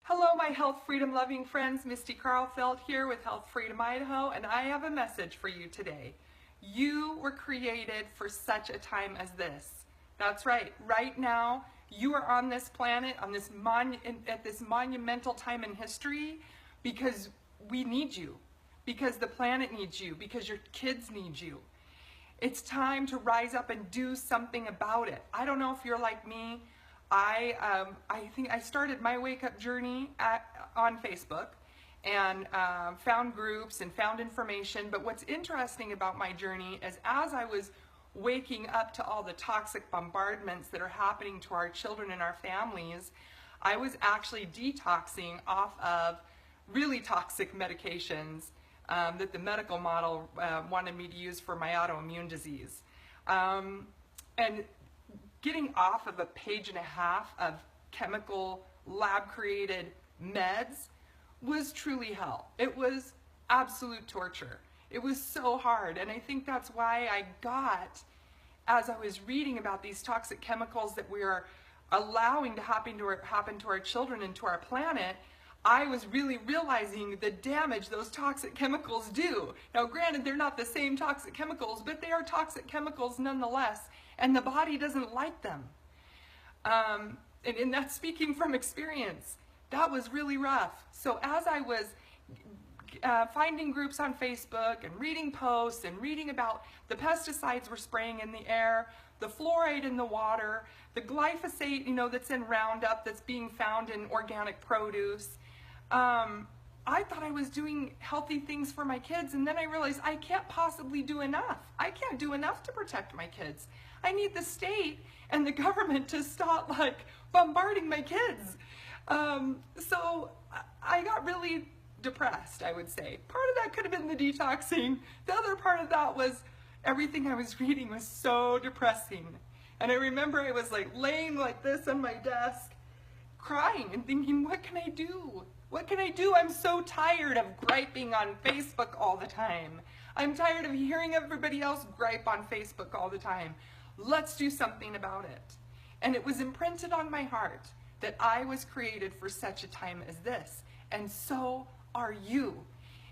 Hello, my health freedom loving friends. Misty Karlfeld here with Health Freedom Idaho, and I have a message for you today. You were created for such a time as this. That's right. Right now, you are on this planet, on this at this monumental time in history, because we need you, because the planet needs you, because your kids need you. It's time to rise up and do something about it. I don't know if you're like me. I think I started my wake up journey on Facebook and found groups and found information. But what's interesting about my journey is as I was waking up to all the toxic bombardments that are happening to our children and our families, I was actually detoxing off of really toxic medications that the medical model wanted me to use for my autoimmune disease. And getting off of a page and a half of chemical lab-created meds was truly hell. It was absolute torture. It was so hard, and I think that's why I got, as I was reading about these toxic chemicals that we are allowing to happen to our children and to our planet, I was really realizing the damage those toxic chemicals do. Now, granted, they're not the same toxic chemicals, but they are toxic chemicals nonetheless, and the body doesn't like them. And that's speaking from experience. That was really rough. So as I was finding groups on Facebook and reading posts and reading about the pesticides we're spraying in the air, the fluoride in the water, the glyphosate, that's in Roundup that's being found in organic produce, I thought I was doing healthy things for my kids, and then I realized I can't possibly do enough. I can't do enough to protect my kids. I need the state and the government to stop bombarding my kids. So I got really depressed, I would say. Part of that could have been the detoxing. The other part of that was everything I was reading was so depressing. And I remember I was laying like this on my desk, crying and thinking, what can I do? What can I do? I'm so tired of griping on Facebook all the time. I'm tired of hearing everybody else gripe on Facebook all the time. Let's do something about it. And it was imprinted on my heart that I was created for such a time as this. And so are you.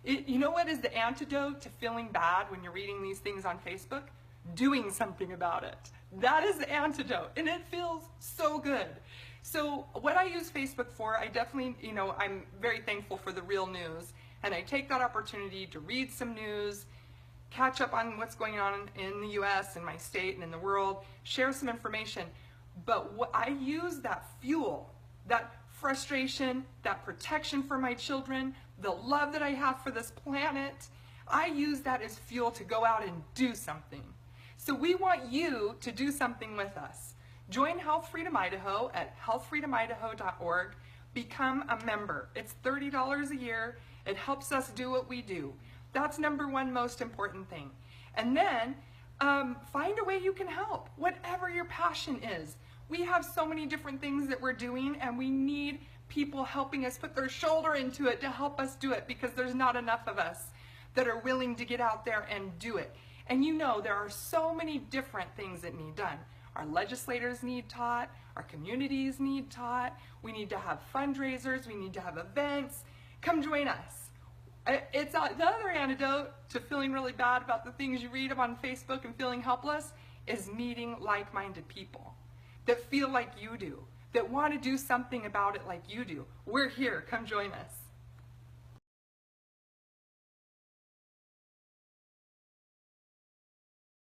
You know what is the antidote to feeling bad when you're reading these things on Facebook? Doing something about it. That is the antidote. And it feels so good. So what I use Facebook for, I definitely, I'm very thankful for the real news. And I take that opportunity to read some news, catch up on what's going on in the US and my state and in the world, share some information. But what I use that fuel, that frustration, that protection for my children, the love that I have for this planet, I use that as fuel to go out and do something. So we want you to do something with us. Join Health Freedom Idaho at healthfreedomidaho.org. Become a member. It's $30 a year. It helps us do what we do. That's number one most important thing. And then find a way you can help, whatever your passion is. We have so many different things that we're doing, and we need people helping us put their shoulder into it to help us do it, because there's not enough of us that are willing to get out there and do it. And there are so many different things that need done. Our legislators need taught, our communities need taught, we need to have fundraisers, we need to have events. Come join us. It's the other antidote to feeling really bad about the things you read on Facebook and feeling helpless is meeting like-minded people that feel like you do, that want to do something about it like you do. We're here. Come join us.